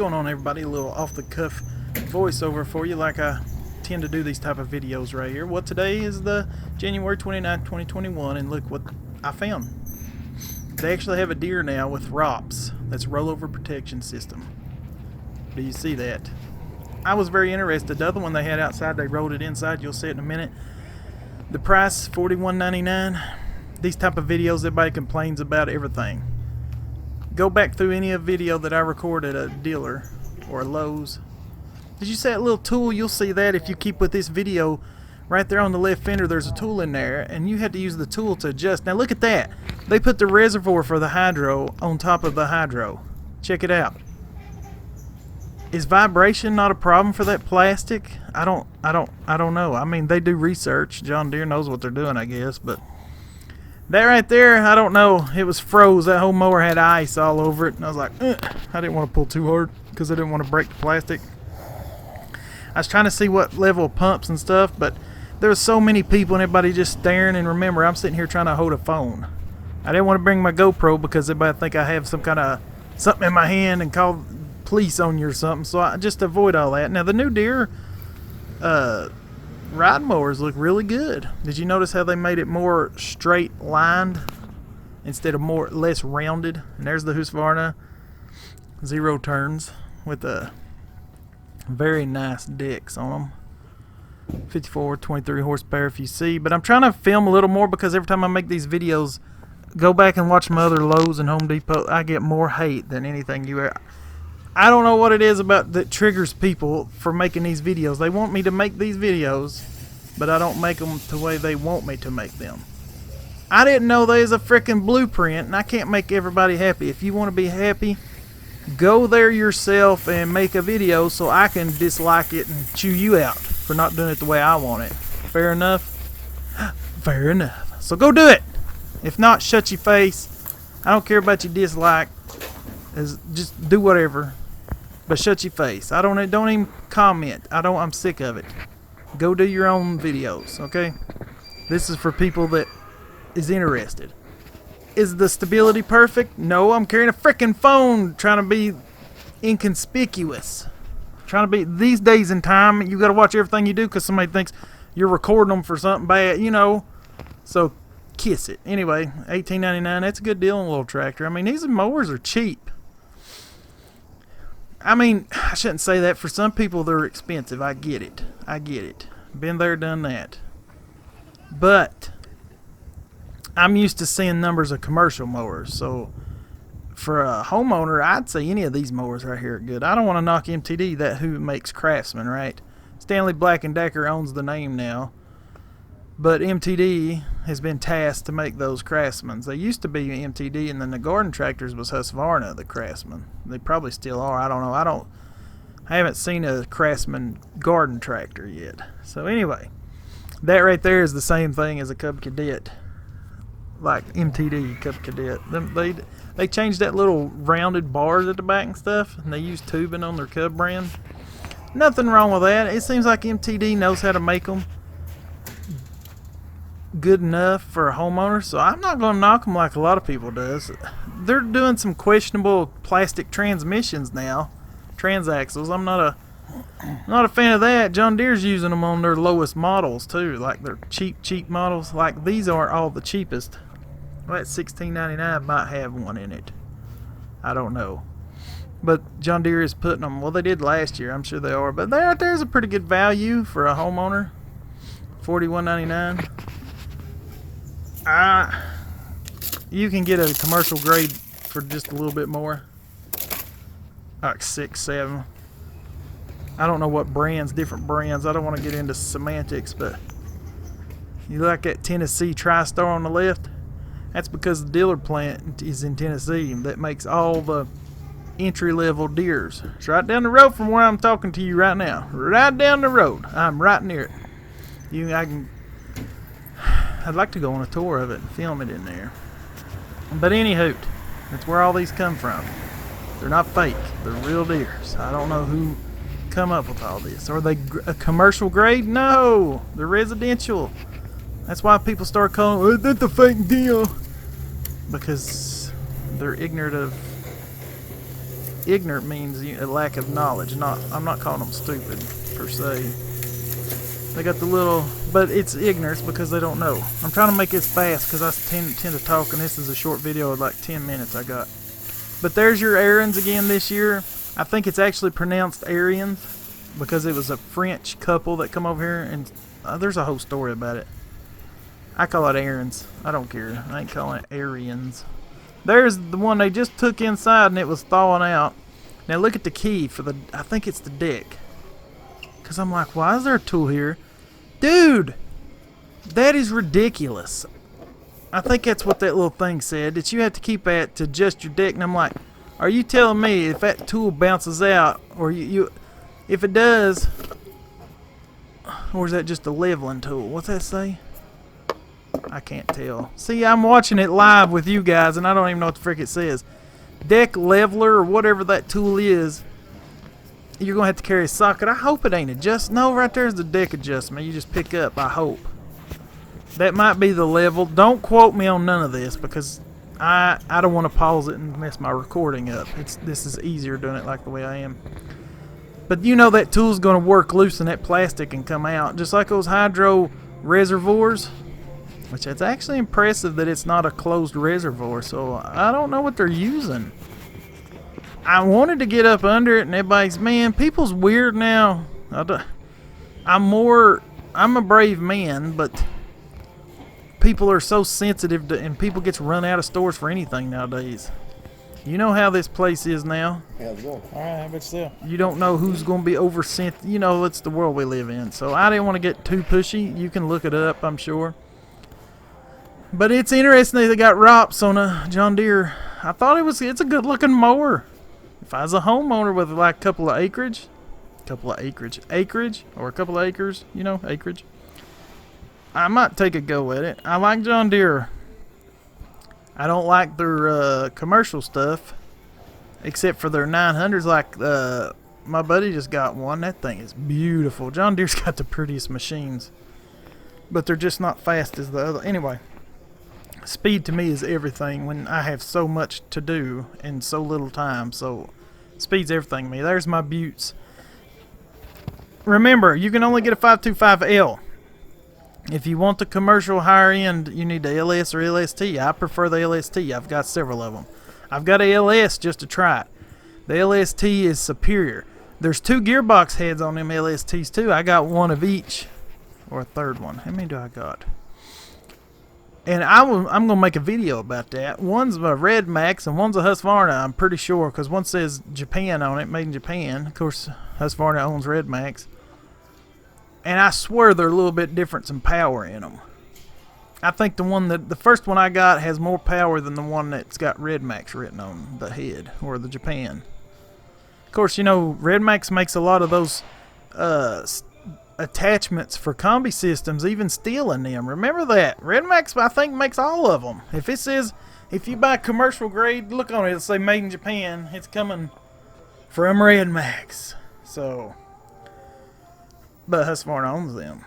going on, everybody? A little off-the-cuff voiceover for you, like I tend to do these type of videos right here. Well, today is the January 29th, 2021, and look what I found. They actually have a Deere now with ROPS. That's rollover protection system. Do you see that? I was very interested. The other one they had outside, they rolled it inside. You'll see it in a minute. The price, $41.99. These type of videos, everybody complains about everything. Go back through any video that I recorded at a dealer or a Lowe's. Did you see that little tool? You'll see that if you keep with this video. Right there on the left fender, there's a tool in there, and you have to use the tool to adjust. Now look at that. They put the reservoir for the hydro on top of the hydro. Check it out. Is vibration not a problem for that plastic? I don't know. I mean, they do research. John Deere knows what they're doing, I guess, but that right there, I don't know. It was froze. That whole mower had ice all over it, and I was like, I didn't want to pull too hard because I didn't want to break the plastic. I was trying to see what level of pumps and stuff, but there was so many people and everybody just staring. And remember, I'm sitting here trying to hold a phone. I didn't want to bring my GoPro because everybody think I have some kind of something in my hand and call police on you or something. So I just avoid all that. Now the new Deere ride mowers look really good. Did you notice how they made it more straight lined instead of less rounded? And there's the Husqvarna 0 turns with a very nice decks on them. 54, 23 horsepower if you see. But I'm trying to film a little more because every time I make these videos, go back and watch my other Lowe's and Home Depot, I get more hate than anything you ever. I don't know what it is about that triggers people for making these videos. They want me to make these videos, but I don't make them the way they want me to make them. I didn't know there's a freaking blueprint, and I can't make everybody happy. If you want to be happy, go there yourself and make a video so I can dislike it and chew you out for not doing it the way I want it. Fair enough? Fair enough. So go do it. If not, shut your face. I don't care about your dislike. Just do whatever, but shut your face. Don't even comment. I'm sick of it. Go do your own videos, okay? This is for people that is interested. Is the stability perfect? No, I'm carrying a freaking phone trying to be inconspicuous. Trying to be, these days in time, you got to watch everything you do because somebody thinks you're recording them for something bad, you know. So kiss it. Anyway, $18.99, that's a good deal on a little tractor. I mean, these mowers are cheap. I mean, I shouldn't say that. For some people, they're expensive. I get it. Been there, done that. But I'm used to seeing numbers of commercial mowers. So for a homeowner, I'd say any of these mowers right here are good. I don't want to knock MTD, that who makes Craftsman, right? Stanley Black & Decker owns the name now. But MTD has been tasked to make those Craftsmans. They used to be MTD, and then the garden tractors was Husqvarna, the Craftsman. They probably still are. I don't know. I haven't seen a Craftsman garden tractor yet. So anyway, that right there is the same thing as a Cub Cadet, like MTD Cub Cadet. They changed that little rounded bars at the back and stuff, and they use tubing on their Cub brand. Nothing wrong with that. It seems like MTD knows how to make them good enough for a homeowner, so I'm not going to knock them like a lot of people does. They're doing some questionable plastic transmissions now, transaxles. I'm not a fan of that. John Deere's using them on their lowest models too, like their cheap models. Like these aren't all the cheapest. Well, that $16.99 might have one in it. I don't know. But John Deere is putting them, well, they did last year, I'm sure they are, but there's a pretty good value for a homeowner. $41.99. You can get a commercial grade for just a little bit more, like $6, $7. I don't know what brands, different brands. I don't want to get into semantics, but you like that Tennessee TriStar on the left? That's because the dealer plant is in Tennessee that makes all the entry-level Deeres. It's right down the road from where I'm talking to you right now. Right down the road. I'm right near it. I'd like to go on a tour of it and film it in there. But anywho, that's where all these come from. They're not fake. They're real Deeres. I don't know who come up with all this. Are they a commercial grade? No, they're residential. That's why people start calling, that's the fake deal. Because they're ignorant of ignorant means a lack of knowledge. I'm not calling them stupid per se. They got the little, but it's ignorance because they don't know. I'm trying to make this fast because I tend to talk, and this is a short video of like 10 minutes I got. But there's your Aryans again this year. I think it's actually pronounced Aryans because it was a French couple that come over here, and there's a whole story about it. I call it Aryans. I don't care. I ain't calling it Aryans. There's the one they just took inside, and it was thawing out. Now look at the key for the, I think it's the deck. Because I'm like, why is there a tool here? Dude, that is ridiculous. I think that's what that little thing said, that you have to keep at to adjust your deck. And I'm like, are you telling me if that tool bounces out, or if it does, or is that just a leveling tool? What's that say? I can't tell. See, I'm watching it live with you guys, and I don't even know what the frick it says. Deck leveler, or whatever that tool is. You're going to have to carry a socket. I hope it ain't adjust. No, right there's the deck adjustment. You just pick up, I hope. That might be the level. Don't quote me on none of this because I don't want to pause it and mess my recording up. This is easier doing it like the way I am. But you know that tool's going to work loose in that plastic and come out. Just like those hydro reservoirs. Which it's actually impressive that it's not a closed reservoir. So I don't know what they're using. I wanted to get up under it, and everybody's, man, people's weird now. I'm a brave man, but people are so sensitive to, and people gets run out of stores for anything nowadays. You know how this place is now. How's it going? All right, but still, you don't know who's going to be oversensitive. You know, it's the world we live in. So I didn't want to get too pushy. You can look it up, I'm sure. But it's interesting that they got ROPS on a John Deere. I thought it's a good looking mower. If I was a homeowner with like a couple of acreage, or a couple of acres, you know, acreage, I might take a go at it. I like John Deere. I don't like their commercial stuff, except for their 900s. Like my buddy just got one. That thing is beautiful. John Deere's got the prettiest machines, but they're just not fast as the other. Anyway. Speed to me is everything when I have so much to do in so little time. So speed's everything to me. There's my buttes. Remember, you can only get a 525L. If you want the commercial higher end, you need the LS or LST. I prefer the LST. I've got several of them. I've got a LS just to try it. The LST is superior. There's 2 gearbox heads on them LSTs too. I got one of each, or a third one. How many do I got? And I'm going to make a video about that. One's a Red Max and one's a Husqvarna, I'm pretty sure, because one says Japan on it, made in Japan. Of course, Husqvarna owns Red Max. And I swear they're a little bit different, some power in them. I think the first one I got has more power than the one that's got Red Max written on the head, or the Japan. Of course, you know, Red Max makes a lot of those attachments for combi systems, even steel in them. Remember that. Red Max, I think, makes all of them. If it says, if you buy commercial grade, look on it, it'll say made in Japan. It's coming from Red Max. So, but Husqvarna owns them.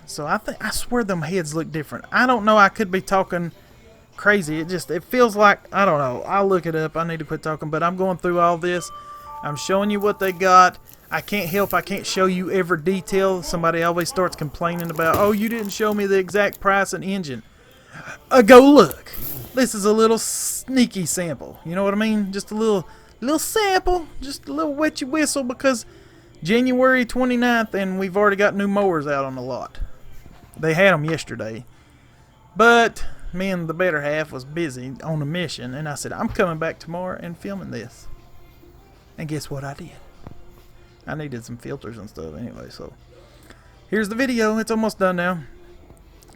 So I swear them heads look different. I don't know, I could be talking crazy. It feels like, I don't know. I'll look it up. I need to quit talking, but I'm going through all this. I'm showing you what they got. I can't show you every detail. Somebody always starts complaining about, oh, you didn't show me the exact price and engine. Go look. This is a little sneaky sample. You know what I mean? Just a little sample. Just a little wet your whistle, because January 29th and we've already got new mowers out on the lot. They had them yesterday. But me and the better half was busy on a mission, and I said, I'm coming back tomorrow and filming this. And guess what I did? I needed some filters and stuff anyway, so here's the video. It's almost done now.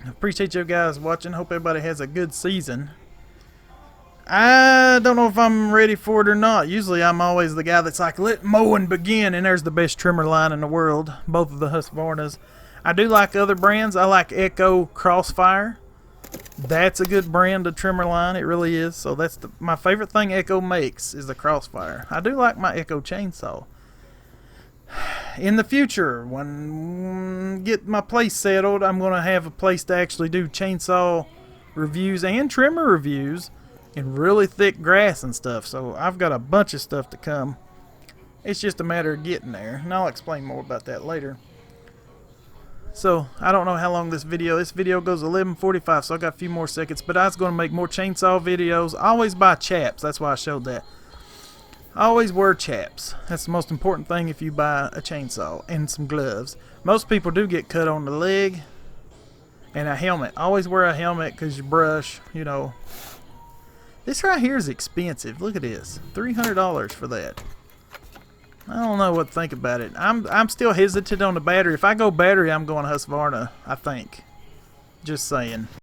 I appreciate you guys watching. Hope everybody has a good season. I don't know if I'm ready for it or not. Usually I'm always the guy that's like, let mowing begin, and there's the best trimmer line in the world, both of the Husqvarnas. I do like other brands. I like Echo Crossfire. That's a good brand of trimmer line. It really is. So that's my favorite thing Echo makes is the Crossfire. I do like my Echo chainsaw. In the future, when get my place settled, I'm going to have a place to actually do chainsaw reviews and trimmer reviews. and really thick grass and stuff. So I've got a bunch of stuff to come. It's just a matter of getting there, and I'll explain more about that later. So I don't know how long this video goes 11:45, so I got a few more seconds, but I was going to make more chainsaw videos. Always buy chaps. That's why I showed that. Always wear chaps. That's the most important thing if you buy a chainsaw, and some gloves. Most people do get cut on the leg, and a helmet. Always wear a helmet because you brush, you know. This right here is expensive. Look at this, $300 for that. I don't know what to think about it. I'm still hesitant on the battery. If I go battery, I'm going Husqvarna, I think. Just saying.